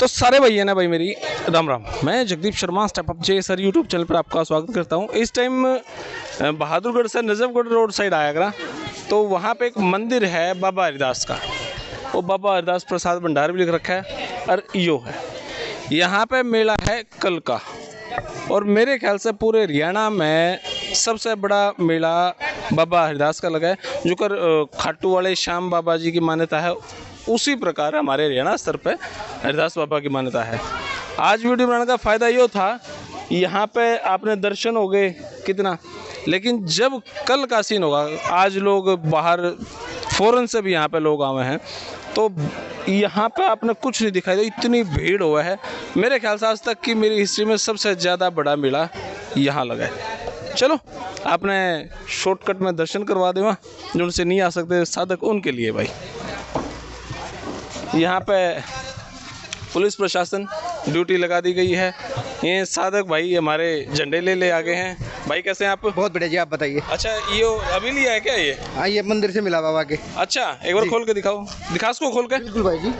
तो सारे भैया ना भाई मेरी राम राम। मैं जगदीप शर्मा स्टेप अप जे सर यूट्यूब चैनल पर आपका स्वागत करता हूँ। इस टाइम बहादुरगढ़ से नजफगढ़ रोड साइड आया करा, तो वहाँ पे एक मंदिर है बाबा हरिदास का। वो बाबा हरिदास प्रसाद भंडार भी लिख रखा है और यो है। यहाँ पे मेला है कल का, और मेरे ख्याल से पूरे हरियाणा में सबसे बड़ा मेला बाबा हरिदास का लगा है। जो कर खाटू वाले श्याम बाबा जी की मान्यता है, उसी प्रकार हमारे हरियाणा स्तर पे हरिदास बाबा की मान्यता है। आज वीडियो बनाने का फ़ायदा ये था, यहाँ पे आपने दर्शन हो गए कितना, लेकिन जब कल का सीन होगा, आज लोग बाहर फॉरेन से भी यहाँ पे लोग आए हैं, तो यहाँ पे आपने कुछ नहीं दिखाई दे, इतनी भीड़ हुआ है। मेरे ख्याल से आज तक की मेरी हिस्ट्री में सबसे ज़्यादा बड़ा मेला यहाँ लगा है। चलो आपने शॉर्टकट में दर्शन करवा देवा, जो उनसे नहीं आ सकते साधक उनके लिए भाई। यहाँ पे पुलिस प्रशासन ड्यूटी लगा दी गई है। ये साधक भाई हमारे झंडे ले आ गए हैं। भाई कैसे हैं आप? बहुत बढ़िया जी, आप बताइए। अच्छा, ये अभी लिया है क्या ये? हाँ, ये मंदिर से मिला बाबा के। अच्छा, एक बार खोल के दिखाओ, दिखा इसको खोल के। बिल्कुल भाई जी।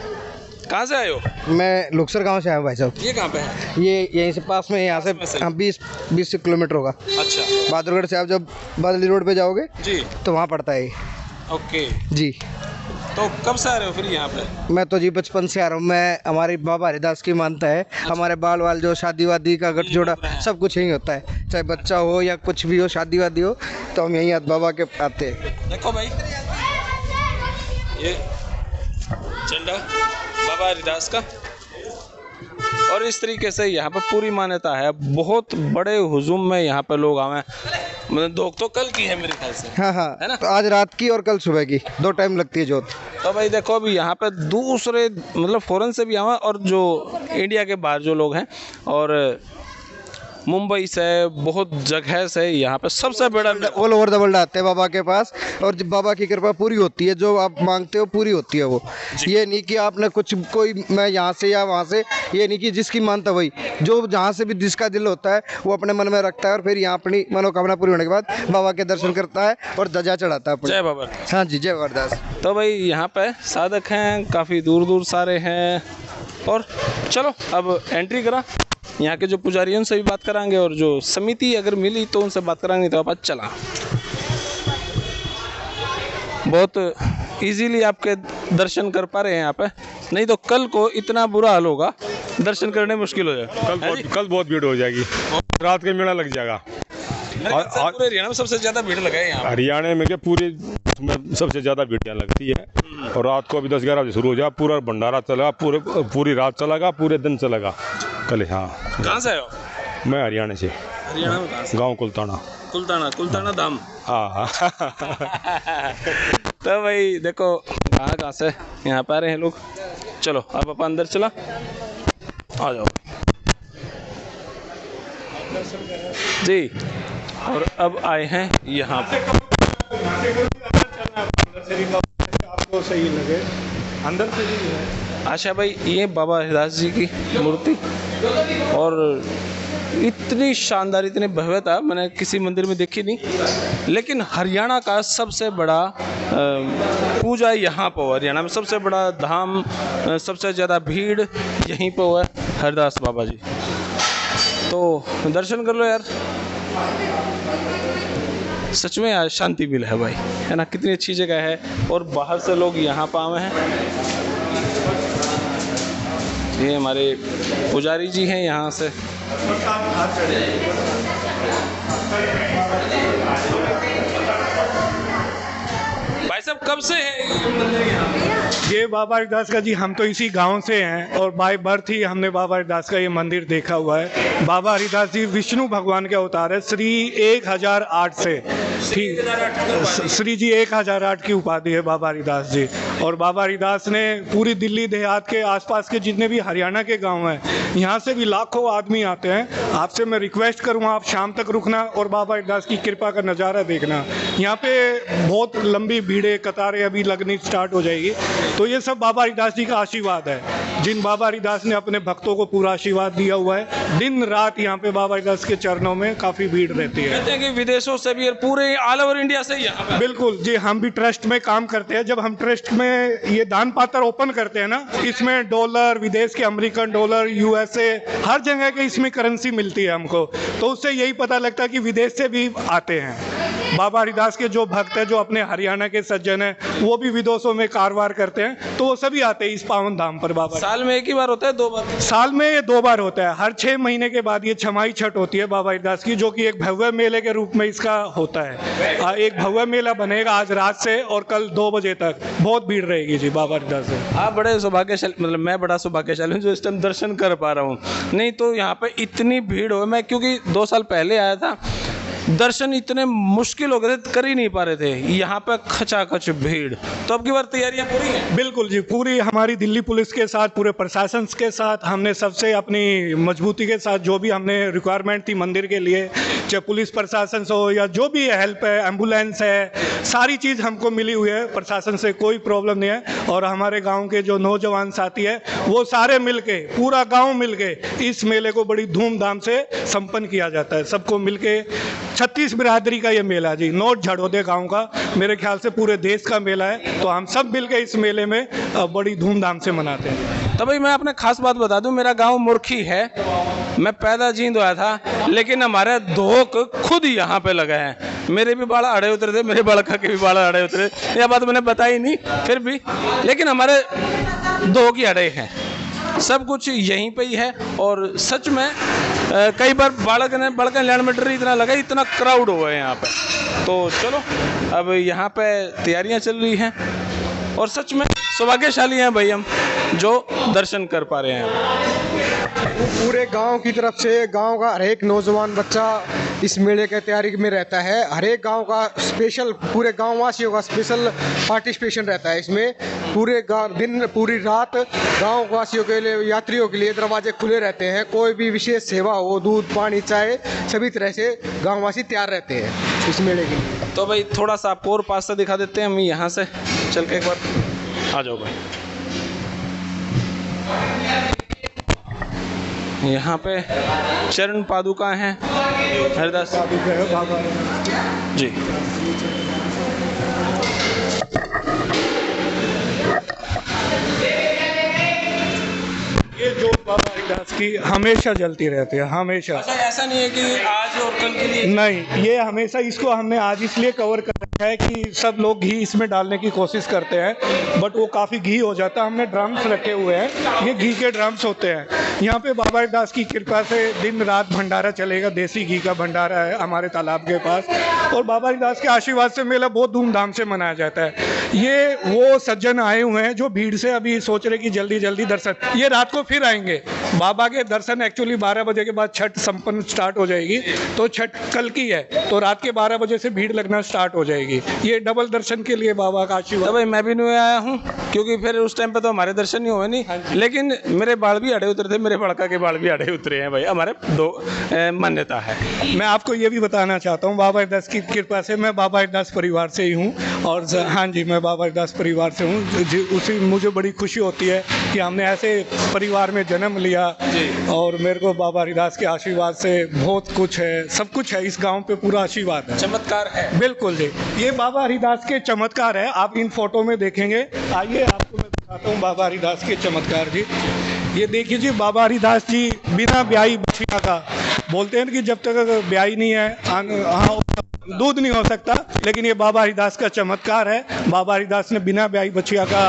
कहाँ से आए हो? मैं लोकसर गांव से आया हूँ भाई साहब। ये कहाँ पे है? ये यहीं से पास में, यहाँ से 20 किलोमीटर होगा। अच्छा, बहादुरगढ़ से आप जब बादली रोड पे जाओगे जी तो वहाँ पड़ता है। ओके जी। तो कब से आ रहे हो फिर यहाँ पे? मैं तो जी बचपन से आ रहा हूँ। मैं हमारी बाबा हरिदास की मानता है। हमारे बाल वाल जो शादी वादी का गठजोड़ा सब कुछ यहीं होता है, चाहे बच्चा हो या कुछ भी हो, शादी वादी हो, तो हम यहीं बाबा के आते हैं। देखो भाई, ये झंडा बाबा हरिदास का, और इस तरीके से यहाँ पे पूरी मान्यता है। बहुत बड़े हुजूम में यहाँ पे लोग आए हैं। मतलब दो तो कल की है मेरे ख्याल से। हाँ हाँ, है ना? तो आज रात की और कल सुबह की 2 टाइम लगती है जोत। तो भाई देखो, अभी यहाँ पे दूसरे मतलब फॉरेन से भी आए, और जो इंडिया के बाहर जो लोग हैं, और मुंबई से, बहुत जगह से यहाँ पे सबसे बड़ा ऑल ओवर द वर्ल्ड आते हैं बाबा के पास, और जब बाबा की कृपा पूरी होती है, जो आप मांगते हो पूरी होती है वो। ये नहीं कि आपने कुछ कोई मैं यहाँ से या वहाँ से, ये नहीं कि जिसकी मानता वही, जो जहाँ से भी जिसका दिल होता है वो अपने मन में रखता है, और फिर यहाँ अपनी मनोकामना पूरी होने के बाद बाबा के दर्शन करता है और ध्वजा चढ़ाता है। जय बाबा। हाँ जी, जय हरिदास। तो भाई यहाँ पे साधक हैं, काफ़ी दूर दूर सारे हैं। और चलो अब एंट्री करा, यहाँ के जो पुजारी उनसे भी बात कराएंगे, और जो समिति अगर मिली तो उनसे बात कराएंगे। तो आप चला बहुत इजीली आपके दर्शन कर पा रहे हैं यहाँ पे, नहीं तो कल को इतना बुरा हाल होगा, दर्शन करने मुश्किल हो जाएगा। कल बहुत भीड़ हो जाएगी, रात के मेला लग जाएगा। और पूरे हरियाणा में सबसे ज़्यादा भीड़ लगा है यहाँ। हरियाणा में क्या पूरे में सबसे ज़्यादा भीड़ यहाँ लगती है। और रात को अभी 10-11 बजे शुरू हो जाएगा, पूरा भंडारा चलेगा, पूरी रात चलेगा, पूरे दिन चलेगा कल। हाँ। कहाँ से आए हो? मैं हरियाणा से। हरियाणा में कहाँ से? गाँव कुलताना। कुलताना धाम। हाँ। तो भाई देखो कहाँ से यहाँ पे आ रहे हैं लोग। चलो अब अपन अंदर चला, आ जाओ जी। और अब आए हैं यहाँ पे, आपको सही लगे अंदर से भी है। अच्छा भाई, ये बाबा हरिदास जी की मूर्ति, और इतनी शानदार, इतनी भव्यता मैंने किसी मंदिर में देखी नहीं। लेकिन हरियाणा का सबसे बड़ा पूजा यहाँ पर हुआ, हरियाणा में सबसे बड़ा धाम, सबसे ज़्यादा भीड़ यहीं पर हुआ है, हरिदास बाबा जी। तो दर्शन कर लो यार, सच में यार शांति मिल है भाई, है ना? कितनी अच्छी जगह है, और बाहर से लोग यहाँ पर आए हैं। ये हमारे पुजारी जी हैं यहाँ से। भाई साहब कब से है ये बाबा हरिदास का? जी हम तो इसी गांव से हैं, और बाय बर्थ ही हमने बाबा हरिदास का ये मंदिर देखा हुआ है। बाबा हरिदास जी विष्णु भगवान के अवतार है, श्री 1008 से। ठीक, श्री जी 1008 की उपाधि है बाबा हरिदास जी। और बाबा हरिदास ने पूरी दिल्ली देहात के आसपास के जितने भी हरियाणा के गांव हैं, यहाँ से भी लाखों आदमी आते हैं। आपसे मैं रिक्वेस्ट करूँगा, आप शाम तक रुकना और बाबा हरिदास की कृपा का नज़ारा देखना। यहाँ पे बहुत लंबी भीड़ें, कतारें अभी लगनी स्टार्ट हो जाएगी। तो ये सब बाबा हरिदास जी का आशीर्वाद है। जिन बाबा हरिदास ने अपने भक्तों को पूरा आशीर्वाद दिया हुआ है। दिन रात यहाँ पे बाबा हरिदास के चरणों में काफ़ी भीड़ रहती है। कहते हैं कि विदेशों से भी और पूरे ऑल ओवर इंडिया से ही यहाँ पे। बिल्कुल जी, हम भी ट्रस्ट में काम करते हैं। जब हम ट्रस्ट में ये दान पात्र ओपन करते हैं ना, इसमें डॉलर, विदेश के अमेरिकन डॉलर, यूएसए, हर जगह के इसमें करेंसी मिलती है हमको, तो उससे यही पता लगता है कि विदेश से भी आते हैं। बाबा हरिदास के जो भक्त हैं, जो अपने हरियाणा के सज्जन हैं, वो भी विदेशों में कारोबार करते हैं, तो वो सभी आते हैं इस पावन धाम पर। बाबा साल में एक ही बार होता है, 2 बार? साल में ये 2 बार होता है। हर 6 महीने के बाद ये छमाही छठ होती है बाबा हरिदास की, जो कि एक भव्य मेले के रूप में इसका होता है। एक भव्य मेला बनेगा आज रात से और कल 2 बजे तक। बहुत भीड़ रहेगी जी बाबा हरिदास से। आप बड़े सौभाग्यशाली, मतलब मैं बड़ा सौभाग्यशाली हूँ जो इस टाइम दर्शन कर पा रहा हूँ, नहीं तो यहाँ पे इतनी भीड़ हो। मैं क्योंकि 2 साल पहले आया था, दर्शन इतने मुश्किल हो गए थे, कर ही नहीं पा रहे थे, यहाँ पे खचाखच भीड़। तो अब की बार तैयारियां पूरी हैं? बिल्कुल जी, पूरी हमारी दिल्ली पुलिस के साथ, पूरे प्रशासन के साथ हमने सबसे अपनी मजबूती के साथ जो भी हमने रिक्वायरमेंट थी मंदिर के लिए, चाहे पुलिस प्रशासन से हो या जो भी हेल्प है, एम्बुलेंस है, सारी चीज़ हमको मिली हुई है। प्रशासन से कोई प्रॉब्लम नहीं है। और हमारे गांव के जो नौजवान साथी है, वो सारे मिलके, पूरा गांव मिलके इस मेले को बड़ी धूमधाम से संपन्न किया जाता है। सबको मिलके 36 बिरादरी का ये मेला जी, नॉर्थ झड़ोदे गांव का, मेरे ख्याल से पूरे देश का मेला है। तो हम सब मिलके इस मेले में बड़ी धूमधाम से मनाते हैं। तो भाई मैं अपने खास बात बता दूं, मेरा गांव मुर्खी है, मैं पैदा जींद हुआ था, लेकिन हमारे धोक खुद यहाँ पे लगा है। मेरे भी बाल अड़े उतरे थे, मेरे बड़का के भी बाल अड़े उतरे, यह बात मैंने बताई नहीं फिर भी, लेकिन हमारे धोक ही अड़े हैं। सब कुछ यहीं पे ही है। और सच में कई बार बड़का लैंड में इतना लगा, इतना क्राउड हुआ है यहाँ पे। तो चलो, अब यहाँ पे तैयारियाँ चल रही हैं और सच में सौभाग्यशाली हैं भाई हम जो दर्शन कर पा रहे हैं। पूरे गांव की तरफ से गांव का हर एक नौजवान बच्चा इस मेले के तैयारी में रहता है। हर एक गांव का स्पेशल, पूरे गांव वासियों का स्पेशल पार्टिसिपेशन रहता है इसमें। पूरे दिन पूरी रात गांव वासियों के लिए, यात्रियों के लिए दरवाजे खुले रहते हैं। कोई भी विशेष सेवा हो, दूध, पानी, चाय, सभी तरह से गाँववासी तैयार रहते हैं इस मेले के लिए। तो भाई थोड़ा सा आपको और पास से दिखा देते हैं हम, यहाँ से चल के एक बार आ जाओ भाई। यहाँ पे चरण पादुका हैं हरिदास जी। ये जो बाबा हरिदास की हमेशा जलती रहती है, हमेशा। अच्छा, ऐसा नहीं है कि आज और कल के लिए? नहीं, ये हमेशा, इसको हमने आज इसलिए कवर कर रखा है कि सब लोग घी इसमें डालने की कोशिश करते हैं, बट वो काफ़ी घी हो जाता है। हमने ड्रम्स रखे हुए हैं, ये घी के ड्रम्स होते हैं। यहाँ पे बाबा हरिदास की कृपा से दिन रात भंडारा चलेगा, देसी घी का भंडारा है हमारे तालाब के पास। और बाबा हरिदास के आशीर्वाद से मेला बहुत धूमधाम से मनाया जाता है। ये वो सज्जन आए हुए हैं जो भीड़ से अभी सोच रहे कि जल्दी जल्दी दर्शन, ये रात को फिर आएंगे। बाबा के दर्शन एक्चुअली 12 बजे के बाद छठ संपन्न स्टार्ट हो जाएगी, तो छठ कल की है, तो रात के 12 बजे से भीड़ लगना स्टार्ट हो जाएगी। ये डबल दर्शन के लिए बाबा का आशीर्वाद। तो भाई मैं भी नहीं आया हूँ, क्योंकि फिर उस टाइम पे तो हमारे दर्शन नहीं हुए नहीं, लेकिन मेरे बाल भी अड़े उतरे थे, मेरे बड़का के बाल भी अड़े उतरे हैं भाई, हमारे दो मान्यता है। मैं आपको ये भी बताना चाहता हूँ, बाबा हरिदास की कृपा से मैं बाबा हरिदास परिवार से ही हूँ। और हाँ जी, मैं बाबा हरिदास परिवार से हूँ। उसी मुझे बड़ी खुशी होती है कि हमने ऐसे परिवार में जन्म लिया, और मेरे को बाबा हरिदास के आशीर्वाद से बहुत कुछ है, सब कुछ है इस गांव पे, पूरा आशीर्वाद है, चमत्कार है। बिल्कुल जी, ये बाबा हरिदास के चमत्कार है। आप इन फोटो में देखेंगे, आइए आपको मैं बताता हूँ बाबा हरिदास के चमत्कार जी। ये देखिए जी, बाबा हरिदास जी बिना ब्याही बछिया का, बोलते हैं कि जब तक ब्याही नहीं है हाँ दूध नहीं हो सकता, लेकिन ये बाबा हरिदास का चमत्कार है। बाबा हरिदास ने बिना ब्याही बछिया का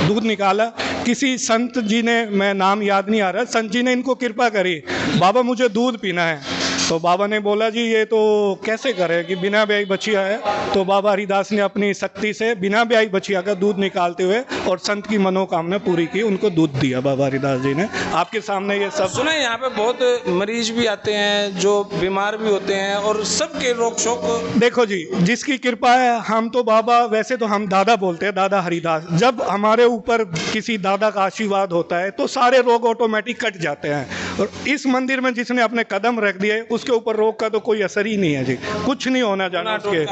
दूध निकाला। किसी संत जी ने, मैं नाम याद नहीं आ रहा, संत जी ने इनको कृपा करी, बाबा मुझे दूध पीना है। तो बाबा ने बोला जी ये तो कैसे करें कि बिना ब्याही बछिया है। तो बाबा हरिदास ने अपनी शक्ति से बिना ब्याही बछिया का दूध निकालते हुए और संत की मनोकामना पूरी की, उनको दूध दिया बाबा हरिदास जी ने। आपके सामने ये सब सुना है, यहाँ पे बहुत मरीज भी आते हैं जो बीमार भी होते हैं, और सबके रोग शोक। देखो जी, जिसकी कृपा है, हम तो बाबा, वैसे तो हम दादा बोलते हैं, दादा हरिदास। जब हमारे ऊपर किसी दादा का आशीर्वाद होता है तो सारे रोग ऑटोमेटिक कट जाते हैं। और इस मंदिर में जिसने अपने कदम रख दिए उसके ऊपर रोग का तो कोई असर ही नहीं है जी, कुछ नहीं होना जाना उसके,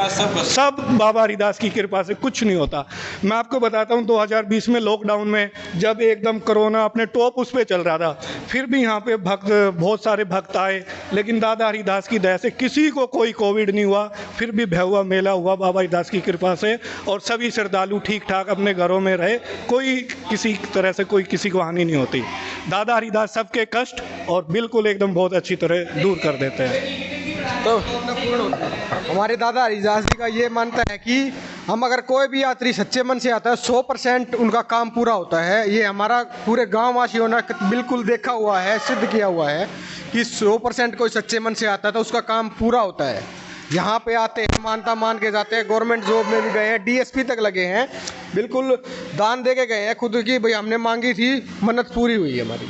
सब बाबा हरिदास की कृपा से कुछ नहीं होता। मैं आपको बताता हूँ 2020 में लॉकडाउन में जब एकदम कोरोना अपने टॉप उस पर चल रहा था, फिर भी यहाँ पे भक्त, बहुत सारे भक्त आए, लेकिन दादा हरिदास की दया से किसी को कोई कोविड नहीं हुआ, फिर भी भव्य मेला हुआ बाबा हरिदास की कृपा से, और सभी श्रद्धालु ठीक ठाक अपने घरों में रहे, कोई किसी तरह से कोई किसी को हानि नहीं होती। दादा हरिदास सबके कष्ट और बिल्कुल एकदम बहुत अच्छी तरह दूर कर देते हैं। तो हमारे दादा हरिदास जी का ये मानता है कि हम अगर कोई भी यात्री सच्चे मन से आता है 100% उनका काम पूरा होता है। ये हमारा पूरे गाँव वासियों ने बिल्कुल देखा हुआ है, सिद्ध किया हुआ है कि 100% कोई सच्चे मन से आता है तो उसका काम पूरा होता है। यहाँ पे आते हैं, मानता मान के जाते हैं, गवर्नमेंट जॉब में भी गए हैं, डीएसपी तक लगे हैं, बिल्कुल दान दे के गए हैं खुद की, भाई हमने मांगी थी, मन्नत पूरी हुई है हमारी।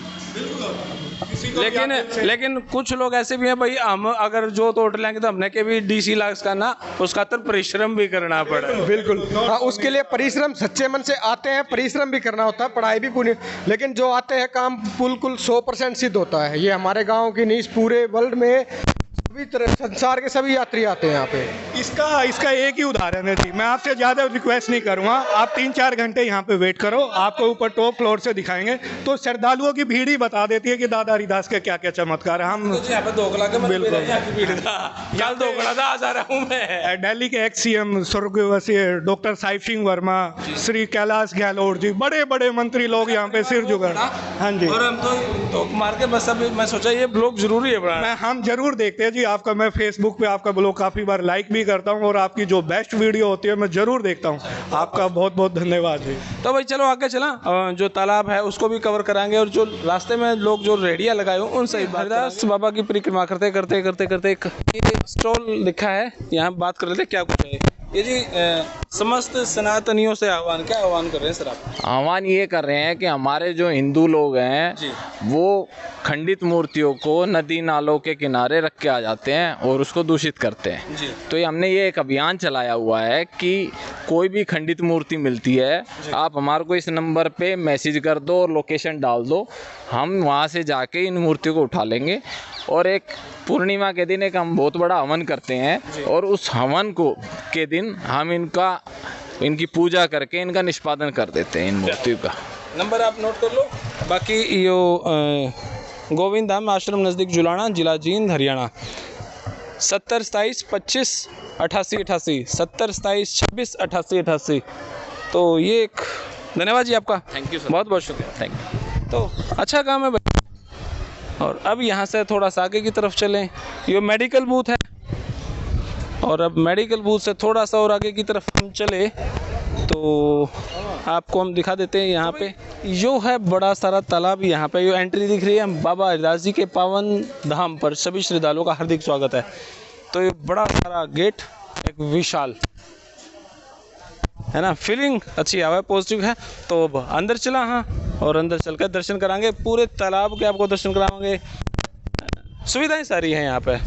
लेकिन कुछ लोग ऐसे भी हैं भाई, हम अगर जो तोड़ लेंगे तो हमने के भी DC लाख का ना, उसका तो परिश्रम भी करना पड़ा। बिल्कुल हाँ, उसके लिए परिश्रम, सच्चे मन से आते हैं, परिश्रम भी करना होता है, पढ़ाई भी पूरी, लेकिन जो आते हैं काम बिल्कुल 100% सिद्ध होता है। ये हमारे गांव की नहीं, पूरे वर्ल्ड में सभी तरह संसार के सभी यात्री आते हैं यहाँ पे। इसका एक ही उदाहरण है जी, मैं आपसे ज़्यादा रिक्वेस्ट नहीं करूँगा, आप 3-4 घंटे यहाँ पे वेट करो, आपको ऊपर टॉप फ्लोर से दिखाएंगे तो श्रद्धालुओं की भीड़ ही बता देती है कि दादा हरिदास के क्या क्या चमत्कार है। हम यहाँ पे दोगला के आज आ रहा हूँ मैं। दिल्ली के एक्स CM स्वर्गवासी डॉक्टर साहिब सिंह वर्मा, श्री कैलाश गहलोत जी, बड़े बड़े मंत्री लोग यहाँ पे सिर झुका। हाँ जी, और हम तो मार के बस अभी मैं सोचा ये ब्लॉग जरूरी है बनाना। हम जरूर देखते हैं जी आपका, मैं फेसबुक पे आपका ब्लॉग काफ़ी बार लाइक भी करता हूँ और आपकी जो बेस्ट वीडियो होती है मैं जरूर देखता हूँ। आपका बहुत बहुत धन्यवाद जी। तो भाई चलो आगे चला, जो तालाब है उसको भी कवर कराएंगे, और जो रास्ते में लोग जो रेडियाँ लगाए हो उनसे हरिदास बाबा की परिक्रमा करते करते करते करते ये स्टॉल लिखा है, यहाँ बात कर लेते क्या कुछ है ये जी। समस्त सनातनियों से आह्वान, क्या आह्वान कर रहे हैं सर आप? आह्वान ये कर रहे हैं कि हमारे जो हिंदू लोग हैं वो खंडित मूर्तियों को नदी नालों के किनारे रख के आ जाते हैं और उसको दूषित करते हैं जी। तो ये हमने ये एक अभियान चलाया हुआ है कि कोई भी खंडित मूर्ति मिलती है आप हमारे को इस नंबर पे मैसेज कर दो और लोकेशन डाल दो, हम वहाँ से जाके इन मूर्तियों को उठा लेंगे। और एक पूर्णिमा के दिन एक हम बहुत बड़ा हवन करते हैं और उस हवन को के दिन हम इनकी पूजा करके इनका निष्पादन कर देते हैं इन मूर्तियों का। नंबर आप नोट कर लो। बाकी यो गोविंद धाम आश्रम नज़दीक जुलाना, जिला जींद, हरियाणा। 70 27 25 88 88 70 27 26 88 88। तो ये एक धन्यवाद जी आपका, थैंक यू सर, बहुत बहुत शुक्रिया, थैंक यू। तो अच्छा काम है भाई। और अब यहाँ से थोड़ा सा आगे की तरफ चलें, ये मेडिकल बूथ है, और अब मेडिकल बूथ से थोड़ा सा और आगे की तरफ हम चले तो आपको हम दिखा देते हैं। यहाँ पे जो है बड़ा सारा तालाब, यहाँ पे जो एंट्री दिख रही है, बाबा हरिदास जी के पावन धाम पर सभी श्रद्धालुओं का हार्दिक स्वागत है। तो ये बड़ा सारा गेट, एक विशाल है ना, फीलिंग अच्छी आवा है, पॉजिटिव है। तो अब अंदर चला, हाँ, और अंदर चलकर दर्शन कराएंगे, पूरे तालाब के आपको दर्शन कराएंगे, सुविधाएं सारी हैं यहाँ पे।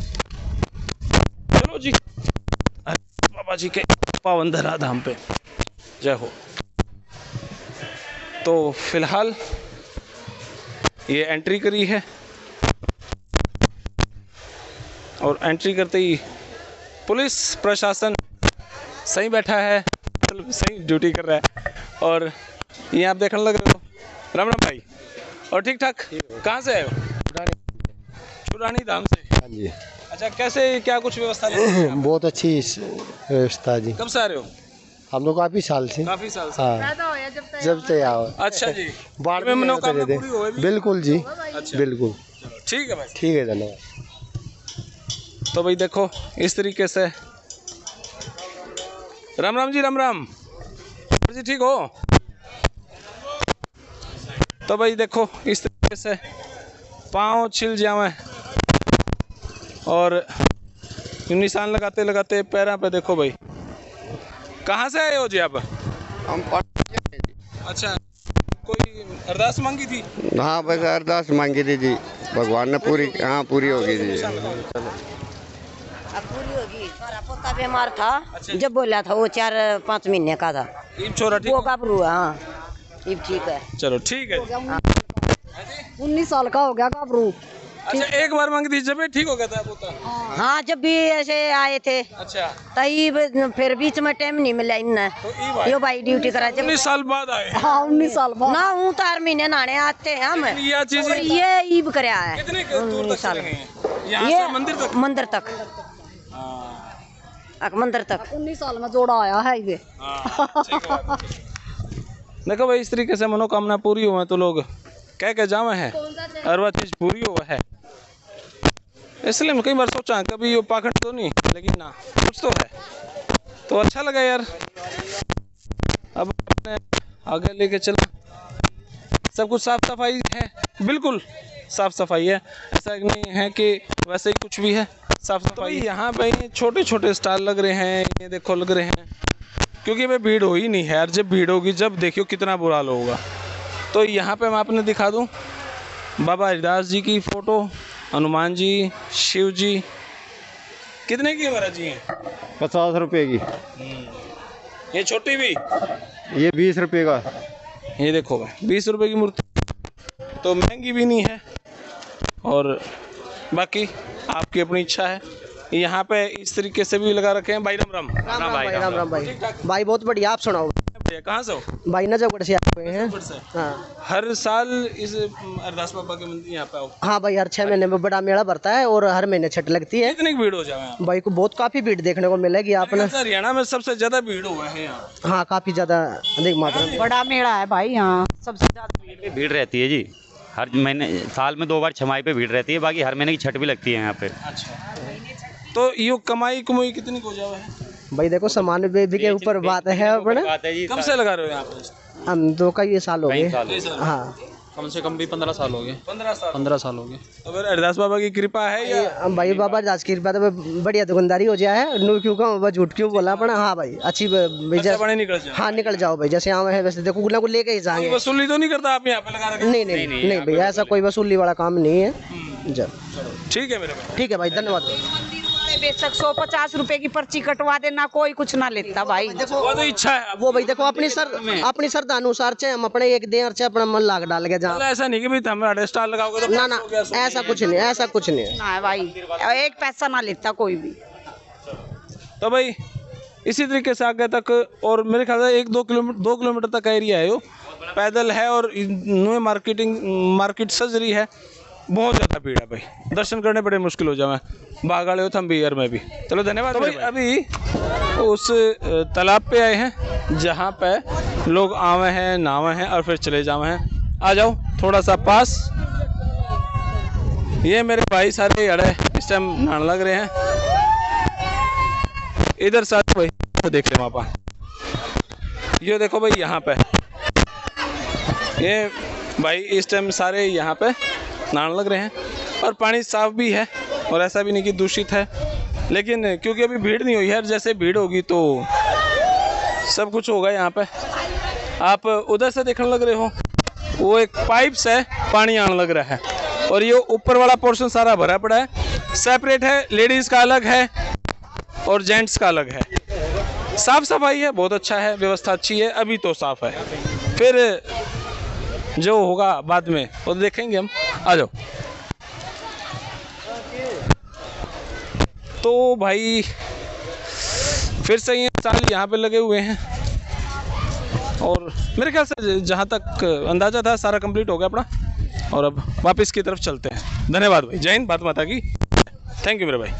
चलो जी, बाबा जी के पावन धरा धाम पे जय हो। तो फिलहाल ये एंट्री करी है और एंट्री करते ही पुलिस प्रशासन सही बैठा है, सही ड्यूटी कर रहा है। और ये आप देखने लग रहे हो, राम राम भाई, और ठीक ठाक? कहाँ से आए हो? चुरानी धाम से। हाँ जी। अच्छा, कैसे क्या कुछ व्यवस्था है? बहुत अच्छी व्यवस्था जी। कब से आ रहे हो? हम लोग काफी साल से। काफी साल से। हाँ, जब से आओ। अच्छा जी, बाढ़ में में मनोकामना पूरी हो गई? बिल्कुल जी, अच्छा, बिल्कुल ठीक है भाई, ठीक है, धन्यवाद। तो भाई देखो इस तरीके से, राम राम जी, राम राम जी, ठीक हो? तो भाई देखो इस तरीके से पाँव छिल जावे और निशान लगाते लगाते पैरों पे देखो भाई। कहाँ से आए हो जी आप? हम अच्छा, कोई अरदास मांगी थी? हाँ, बस अरदास मांगी थी जी, भगवान ने पूरी, हाँ पूरी होगी जी। अब पूरी होगी। हमारा पोता बीमार था। अच्छा। जब बोला था वो 4-5 महीने का था, ईब छोरा ठीक? वो घबरू, हाँ, अब ठीक है। चलो ठीक है। 19 साल का हो गया गाभरू। अच्छा, एक बार मांगी थी जब ये ठीक हो गया था पोता? हाँ, जब भी ऐसे आए थे अच्छा, तभी फिर बीच में टाइम नहीं मिला इन्हें। तो यो भाई ड्यूटी करा जब 19 साल बाद आए। हाँ 19 साल बाद। ना हूँ तो हर महीने नहाने आते हैं हम। ये चीज और ये ईब करया है कितने दूर 19 तक साल। चलेंगे यहाँ ये से मंदिर तक? मंदिर तक, मंदिर तक 19 साल में जोड़ा आया है ये। देखो भाई, इस तरीके से मनोकामना पूरी हुआ तो लोग कह के जावे हैं और वह चीज पूरी हुआ है। इसलिए मैं कई बार सोचा कभी ये पाखंड तो नहीं, लेकिन ना कुछ तो है। तो अच्छा लगा यार। अब अपने आगे लेके चला, सब कुछ साफ सफाई है, बिल्कुल साफ सफाई है। ऐसा नहीं है कि वैसे ही कुछ भी है, साफ सफाई। यहाँ पे छोटे छोटे स्टॉल लग रहे हैं, ये देखो लग रहे हैं, क्योंकि भाई भीड़ हो ही नहीं है यार। जब भीड़ होगी जब देखियो कितना बुरा हाल होगा। तो यहाँ पे मैं आपने दिखा दूँ बाबा हरिदास जी की फ़ोटो, हनुमान जी, शिव जी। कितने की महाराज जी हैं? 50 रुपए की। ये छोटी भी? ये 20 रुपए का। ये देखो भाई, 20 रुपए की मूर्ति, तो महंगी भी नहीं है। और बाकी आपकी अपनी इच्छा है। यहाँ पे इस तरीके से भी लगा रखे हैं। भाई राम राम। राम भाई। भाई बहुत बढ़िया, आप सुनाओ। कहाँ से हो? भाई नजफगढ़ से आए हुए हैं। हाँ। हर साल इस अरदास बाबा के मंदिर यहाँ पे आओ? हाँ भाई, हर 6 महीने में बड़ा मेला भरता है और हर महीने छठ लगती है। कितनी भीड़ हो जाए भाई को बहुत काफी भीड़ देखने को मिलेगी आपने। हरियाणा में सबसे ज्यादा भीड़ हुआ है यहाँ। हाँ, काफी ज्यादा अधिक मात्रा में बड़ा मेला है भाई यहाँ, सबसे ज्यादा भीड़ रहती है जी। हर महीने साल में 2 बार छमाई पे भीड़ रहती है, बाकी हर महीने की छठ भी लगती है यहाँ पे। अच्छा, तो यो कमाई कितनी को जावा है? भाई देखो, सामान भी के ऊपर बात है अपने। कब से लगा रहे हो यहाँ पे? हम तो कई साल हो गए। हाँ, कम से कम भी 15 साल हो गए। 15 साल हो गए। तो फिर हरिदास बाबा की कृपा है या? भाई बाबा दास की कृपा तो बढ़िया दुकानदारी हो जाए है। नू क्यों कहूँ, झूठ क्यों बोला अपना। हाँ भाई, अच्छी निकल जाओ। हाँ, निकल जाओ भाई। जैसे आए हैं वैसे देखो, गुना को लेके ही जाएंगे। वसूली तो नहीं करता आप यहाँ पे लगा रखे? नहीं भैया, ऐसा कोई वसूली वाला काम नहीं है। जब ठीक है मेरे भाई। ठीक है भाई, धन्यवाद। बेशक 150 रुपए की पर्ची कटवा देना, कोई कुछ ना लेता भाई। वो तो इच्छा है। वो भाई देखो, अपनी श्रद्धा अनुसार चाहे हम अपने एक दिन चाहे अपना मन लाग डाल के जहाँ। ऐसा नहीं कि भाई हमारा स्टाल लगाओगे तो ना ऐसा कुछ नहीं, ऐसा कुछ नहीं है। ना भाई, एक पैसा ना लेता कोई भी। तो भाई इसी तरीके से आगे तक, और मेरे ख्याल से 2 किलोमीटर तक एरिया है, वो पैदल है और मार्केट सज रही है। बहुत ज़्यादा भीड़ है भाई, दर्शन करने बड़े मुश्किल हो जाए। बागाड़े हो थम्बीयर में भी। चलो धन्यवाद। तो भाई अभी उस तालाब पे आए हैं जहाँ पे लोग आवे हैं, नहावे हैं और फिर चले जावे हैं। आ जाओ थोड़ा सा पास। ये मेरे भाई सारे अड़े इस टाइम नहाने लग रहे हैं। इधर साथ भाई तो देख ले वहाँ पर। ये देखो भाई, यहाँ पे ये भाई इस टाइम सारे यहाँ पे नहाने लग रहे हैं और पानी साफ भी है और ऐसा भी नहीं कि दूषित है। लेकिन क्योंकि अभी भीड़ नहीं हुई है, जैसे भीड़ होगी तो सब कुछ होगा यहाँ पे। आप उधर से देखने लग रहे हो, वो एक पाइप से पानी आने लग रहा है और ये ऊपर वाला पोर्शन सारा भरा पड़ा है। सेपरेट है, लेडीज़ का अलग है और जेंट्स का अलग है। साफ सफाई है, बहुत अच्छा है, व्यवस्था अच्छी है, अभी तो साफ है। फिर जो होगा बाद में वो देखेंगे हम। आ जाओ। तो भाई फिर से ये साल यहाँ पे लगे हुए हैं और मेरे ख्याल से जहाँ तक अंदाज़ा था सारा कंप्लीट हो गया अपना, और अब वापस की तरफ चलते हैं। धन्यवाद भाई। जय हिंद, भारत माता की। थैंक यू मेरे भाई।